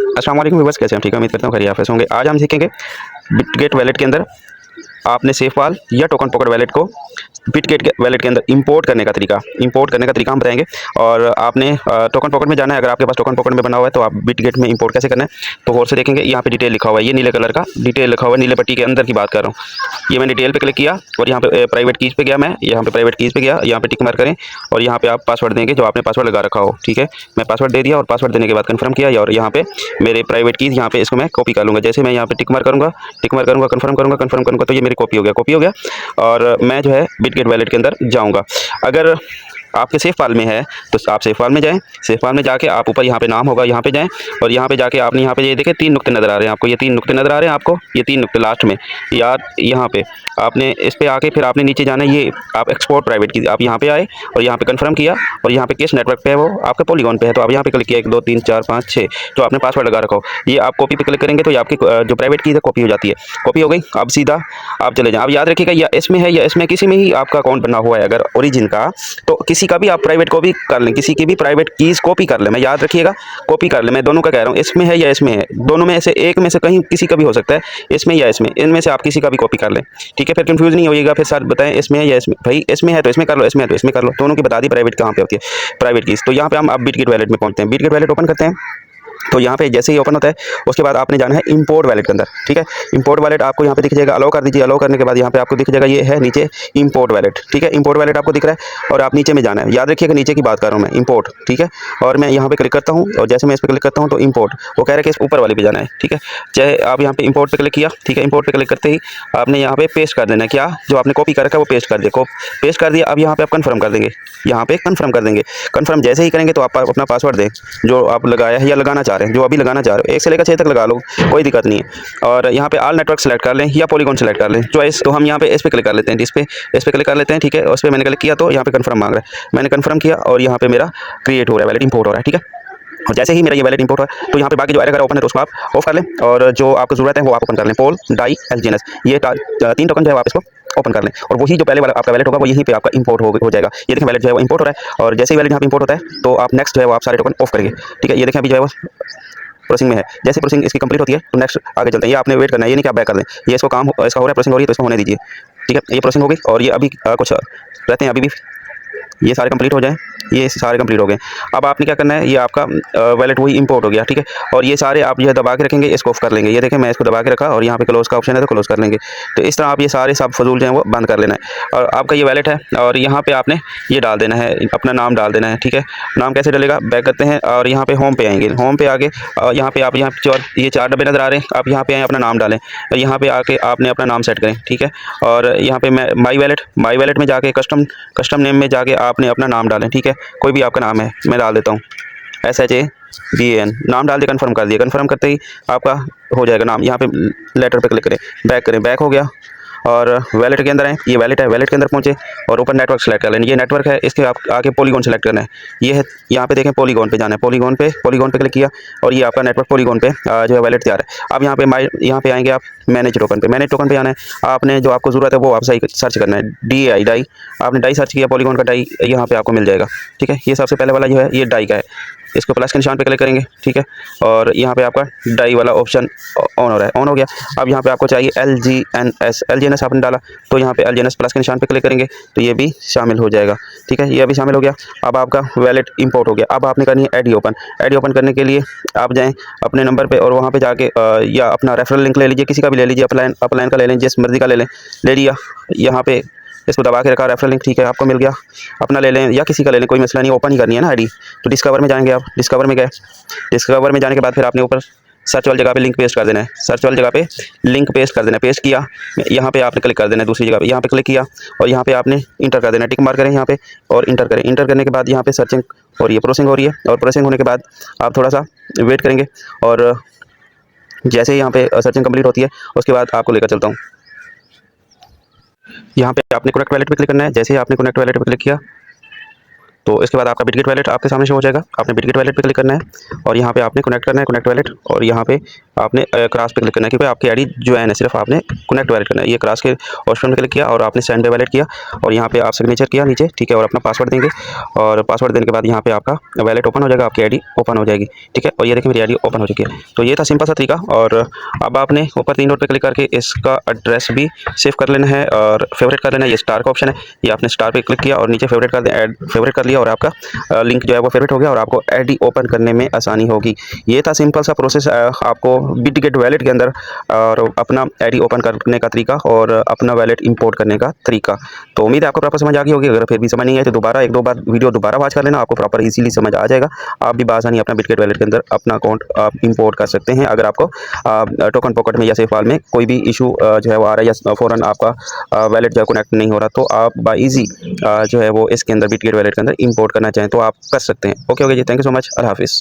अस्सलाम वालेकुम व्यूअर्स, कैसे हैं? ठीक है, उम्मीद करता हूँ खैरियत से होंगे। आज हम सीखेंगे बिटगेट वैलेट के अंदर आपने सेफपाल या टोकन पॉकेट वैलेट को बिटगेट के वैलेट के अंदर इंपोर्ट करने का तरीका हम बताएंगे। और आपने टोकन पॉकेट में जाना है। अगर आपके पास टोकन पॉकेट में बना हुआ है तो आप बिटगेट में इंपोर्ट कैसे करना है तो गौर से देखेंगे। यहाँ पे डिटेल लिखा हुआ है, ये नीले कलर का डिटेल लिखा हुआ है, नीले पट्टी के अंदर की बात कर रहा हूँ। ये मैंने डिटेल पे क्लिक किया और यहाँ पे प्राइवेट कीज पे गया। मैं यहाँ पे प्राइवेट कीज पे गया, यहाँ पे टिक मार्क करें और यहाँ पे आप पासवर्ड देंगे जो आपने पासवर्ड लगा रखा हो। ठीक है, मैं पासवर्ड दे दिया और पासवर्ड देने के बाद कंफर्म किया और यहाँ पे मेरे प्राइवेट कीज यहाँ पे इसको मैं कॉपी कर लूँगा। जैसे मैं यहाँ पे टिक मार्क करूँगा, कंफर्म करूँगा तो ये मेरी कॉपी हो गया और मैं जो है बिटगेट वैलेट के अंदर जाऊँगा। अगर आपके सेफ फाइल में है तो आप सेफ फाइल में जाएं। सेफ फाइल में जाके आप ऊपर यहाँ पे नाम होगा, यहाँ पे जाएं और यहाँ पे जाके आपने यहाँ पे ये देखें 3 नुक्ते नज़र आ रहे हैं आपको। ये 3 नुक्ते नज़र आ रहे हैं आपको, ये 3 नुक्ते लास्ट में यार यहाँ पे आपने इस पे आके फिर आपने नीचे जाना है। ये आप एक्सपोर्ट प्राइवेट की आप यहाँ पे आए और यहाँ पे कंफर्म किया और यहाँ पे किस नेटवर्क पे है वो आपका पॉलीगॉन पे है तो आप यहाँ पे क्लिक किया 1 2 3 4 5 6 जो आपने पासवर्ड लगा रखा हो। ये आप कॉपी पे क्लिक करेंगे तो ये आपकी जो प्राइवेट की है कॉपी हो जाती है। कॉपी हो गई, अब सीधा आप चले जाएं। अब याद रखिएगा या इसमें है या इसमें किसी में ही आपका अकाउंट बना हुआ है अगर ओरिजिन का, तो किसी का भी आप प्राइवेट कॉपी कर लें, किसी की भी प्राइवेट कीज़ कॉपी कर लें। मैं याद रखिएगा कॉपी कर लें, मैं दोनों का कह रहा हूँ, इसमें है या इसमें है, दोनों में से एक में से कहीं किसी का भी हो सकता है, इसमें या इसमें, इनमें से आप किसी का भी कॉपी कर लें। ठीक है, फिर कंफ्यूज नहीं होइएगा, फिर सर बताएं इसमें है या इसमें। भाई इसमें है तो इसमें कर लो, इसमें है तो इसमें कर लो, दोनों की बता दी प्राइवेट कहाँ पे होती है प्राइवेट कीज़। तो यहाँ पे हम अब बिटगेट वैलेट में पहुँचते हैं। बिटगेट वैलेट ओपन करते हैं तो यहाँ पे जैसे ही ओपन होता है उसके बाद आपने जाना है इंपोर्ट वैलेट के अंदर। ठीक है, इंपोर्ट वैलेट आपको यहाँ पे दिख जाएगा, अलाउ कर दीजिए। अलाउ करने के बाद यहाँ पे आपको दिख जाएगा, ये है नीचे इंपोर्ट वैलेट। ठीक है, इंपोर्ट वैलेट आपको दिख रहा है और आप नीचे में जाना है। याद रखिएगा नीचे की बात कर रहा हूँ मैं, इंपोर्ट। ठीक है, और मैं यहाँ पे क्लिक करता हूँ और जैसे मैं इस पर क्लिक करता हूँ तो इंपोर्ट वो कह रहा है कि इस ऊपर वाले पे जाना है। ठीक है, चाहे आप यहाँ पे इंपोर्ट पे क्लिक किया। ठीक है, इंपोर्ट पे क्लिक करते ही आपने यहाँ पे पेस्ट कर देना है, क्या जो आपने कॉपी कर रखा है वो पेस्ट कर दिया। पेस्ट कर दिया, अब यहाँ पे आप कन्फर्म कर देंगे, यहाँ पे कन्फर्म कर देंगे। कन्फर्म जैसे ही करेंगे तो आप अपना पासवर्ड दें जो आप लगाया है या लगाना चाह रहे हैं, जो अभी लगाना चाह रहे हो। 1 से लेकर 6 तक लगा लो, कोई दिक्कत नहीं है। और यहाँ पे ऑल नेटवर्क सेलेक्ट कर लें या पॉलीगॉन सेलेक्ट कर लें चॉइस। तो हम यहाँ पे इस पे क्लिक कर लेते हैं, इस पे क्लिक कर लेते हैं। ठीक है, उस पर मैंने क्लिक किया तो यहाँ पे कन्फर्म मांग रहा है, मैंने कन्फर्म किया और यहाँ पे मेरा क्रिएट हो रहा है, वैलेट इंपोर्ट हो रहा है। ठीक है, और जैसे ही मेरा ये वैलेट इंपोर्ट है तो यहाँ पे बाकी जो एरर ओपन है तो उसको आप ऑफ कर लें और जो आपको जरूरत है वो आप ओपन कर लें। पोल डाई एलजीएनएस ये 3 टोकन जो है आप इसको ओपन कर लें और वही जो पहले वाला आपका वैलेट होगा वो यहीं पे आपका इंपोर्ट हो जाएगा। ये देखें वैलेट जो है वो इंपोर्ट हो रहा है और जैसे ही वैलेट यहाँ पे इंपोर्ट होता है तो आप नेक्स्ट जो है वो आप सारे टोकन ऑफ करेंगे। ठीक है, ये देखें अभी जो है वो प्रोसेसिंग में है। जैसे प्रोसेसिंग इसकी कंप्लीट होती है तो नेक्स्ट आगे चलते हैं। ये आपने वेट करना है, ये नहीं कि आप बैक कर दें। ये इसको काम इसका हो रहा है, प्रोसेसिंग हो रही है तो इसको होने दीजिए। ठीक है, ये प्रोसेसिंग हो गई और ये अभी कुछ रहते हैं, अभी भी ये सारे कंप्लीट हो जाएं। ये सारे कंप्लीट हो गए। अब आपने क्या करना है, ये आपका वैलेट वही इंपोर्ट हो गया। ठीक है, और ये सारे आप जो दबा के रखेंगे, इसको ऑफ कर लेंगे। ये देखें मैं इसको दबा के रखा और यहाँ पे क्लोज का ऑप्शन है तो क्लोज कर लेंगे। तो इस तरह आप ये सारे सब फजूल जो हैं वो बंद कर लेना है और आपका ये वैलेट है और यहाँ पे आपने ये डाल देना है, अपना नाम डाल देना है। ठीक है, नाम कैसे डलेगा, बैक करते हैं और यहाँ पे होम पे आएंगे। होम पे आगे यहाँ पे आप ये 4 डब्बे नज़र आ रहे हैं, आप यहाँ पे आए अपना नाम डालें और यहाँ पे आके आपने अपना नाम सेट करें। ठीक है, और यहाँ पे माई वैलेट में जाके कस्टम नेम में जाके आपने अपना नाम डालें। ठीक है, कोई भी आपका नाम है, मैं डाल देता हूँ SHABAN, नाम डाल दिया, कन्फर्म कर दिया। कन्फर्म करते ही आपका हो जाएगा नाम। यहाँ पे लेटर पे क्लिक करें, बैक हो गया और वैलेट के अंदर है, ये वैलेट है, वैलेट के अंदर पहुँचे और ऊपर नेटवर्क सेलेक्ट कर लें। ये नेटवर्क है, इसके आप आके पॉलीगॉन सेलेक्ट करना है। ये है, यहाँ पे देखें पॉलीगॉन पे जाना है, पॉलीगॉन पे क्लिक किया और ये आपका नेटवर्क पॉलीगॉन पे जो है वैलेट तैयार है। अब यहाँ पे आएंगे आप मैनेज टोकन पे आना है। आपने जो आपको ज़रूरत है वो आप सही सर्च करना है, डाई आपने डाई सर्च किया, पॉलीगॉन का डाई यहाँ पे आपको मिल जाएगा। ठीक है, ये सबसे पहले वाला जो है ये डाई का है, इसको प्लस के निशान पे क्लिक करेंगे। ठीक है, और यहाँ पे आपका डाई वाला ऑप्शन ऑन हो रहा है, ऑन हो गया। अब यहाँ पे आपको चाहिए LGNS आपने डाला तो यहाँ पे LGNS प्लस के निशान पे क्लिक करेंगे तो ये भी शामिल हो जाएगा। ठीक है, ये भी शामिल हो गया। अब आपका वैलेट इंपोर्ट हो गया। अब आपने करनी है एडी ओपन करने के लिए आप जाएँ अपने नंबर पर और वहाँ पर जाके या अपना रेफरल लिंक ले लीजिए, किसी का भी ले लीजिए, अपलाइन का ले लें, जिस मर्जी का ले लिया। यहाँ पे इसको दबा के रखा रेफरल लिंक। ठीक है, आपको मिल गया, अपना ले लें या किसी का ले लें, कोई मसला नहीं, ओपन ही करनी है ना आईडी। तो डिस्कवर में जाएंगे आप, डिस्कवर में गए, डिस्कवर में जाने के बाद फिर आपने ऊपर सर्च वाली जगह पे लिंक पेस्ट कर देना है, सर्च वाली जगह पे लिंक पेस्ट कर देना है। पेस्ट किया, यहाँ पे आपने क्लिक कर देना है दूसरी जगह पे, यहाँ पे क्लिक किया और यहाँ पे आपने इंटर कर देना है, टिक मार्क करें यहाँ पे और इंटर करें। इंटर करने के बाद यहाँ पे सर्चिंग हो रही है, प्रोसेसिंग हो रही है और प्रोसेसिंग होने के बाद आप थोड़ा सा वेट करेंगे और जैसे ही यहाँ पे सर्चिंग कंप्लीट होती है उसके बाद आपको लेकर चलता हूँ। यहाँ पे आपने कनेक्ट वैलेट पे क्लिक करना है। जैसे ही आपने कनेक्ट वैलेट पे क्लिक किया तो इसके बाद आपका बिटगेट वैलेट आपके सामने शो हो जाएगा। आपने बिटगेट वैलेट पे क्लिक करना है और यहाँ पे आपने कनेक्ट करना है कनेक्ट वैलेट, और यहाँ पे आपने क्रॉस पे क्लिक करना है क्योंकि आपकी आईडी ज्वाइन है, सिर्फ आपने कनेक्ट वैलेट करना है। ये क्रॉस के ऑप्शन में क्लिक किया और आपने सेंड वैलेट किया और यहाँ पे आप सिग्नेचर किया नीचे, ठीक है, और अपना पासवर्ड देंगे और पासवर्ड देने के बाद यहाँ पे आपका वैलेट ओपन हो जाएगा, आपकी आईडी ओपन हो जाएगी, ठीक है। और ये देखिए मेरी आईडी ओपन हो चुकी है। तो ये था सिंपल सा तरीका। और अब आपने ऊपर 3 डॉट पे क्लिक करके इसका एड्रेस भी सेव कर लेना है और फेवरेट कर लेना है। ये स्टार का ऑप्शन है, ये आपने स्टार पे क्लिक किया और नीचे फेवरेट कर ऐड फेवरेट कर लिया और आपका लिंक जो है वो फेवरेट हो गया और आपको आईडी ओपन करने में आसानी होगी। ये था सिंपल सा प्रोसेस आपको बिटगेट वैलेट के अंदर और अपना आईडी ओपन करने का तरीका और अपना वैलेट इंपोर्ट करने का तरीका। तो उम्मीद है आपको प्रॉपर समझ आ गई होगी। अगर फिर भी समझ नहीं आए तो दोबारा 1-2 बार वीडियो दोबारा वॉच कर लेना, आपको प्रॉपर इजीली समझ आ जाएगा। आप भी बासानी अपना बिटगेट वैलेट के अंदर अपना अकाउंट आप इंपोर्ट कर सकते हैं। अगर आपको टोकन पॉकेट में या सेफ वाल में कोई भी इशू जो है वो आ रहा है या फ़ौरन आपका वैलेट जो है कनेक्ट नहीं हो रहा, तो आप बाई ईजी जो है वो इसके अंदर बिटगेट वैलेट के अंदर इंपोर्ट करना चाहें तो आप कर सकते हैं। Okay ji, thank you so much, अल्लाह हाफिज़।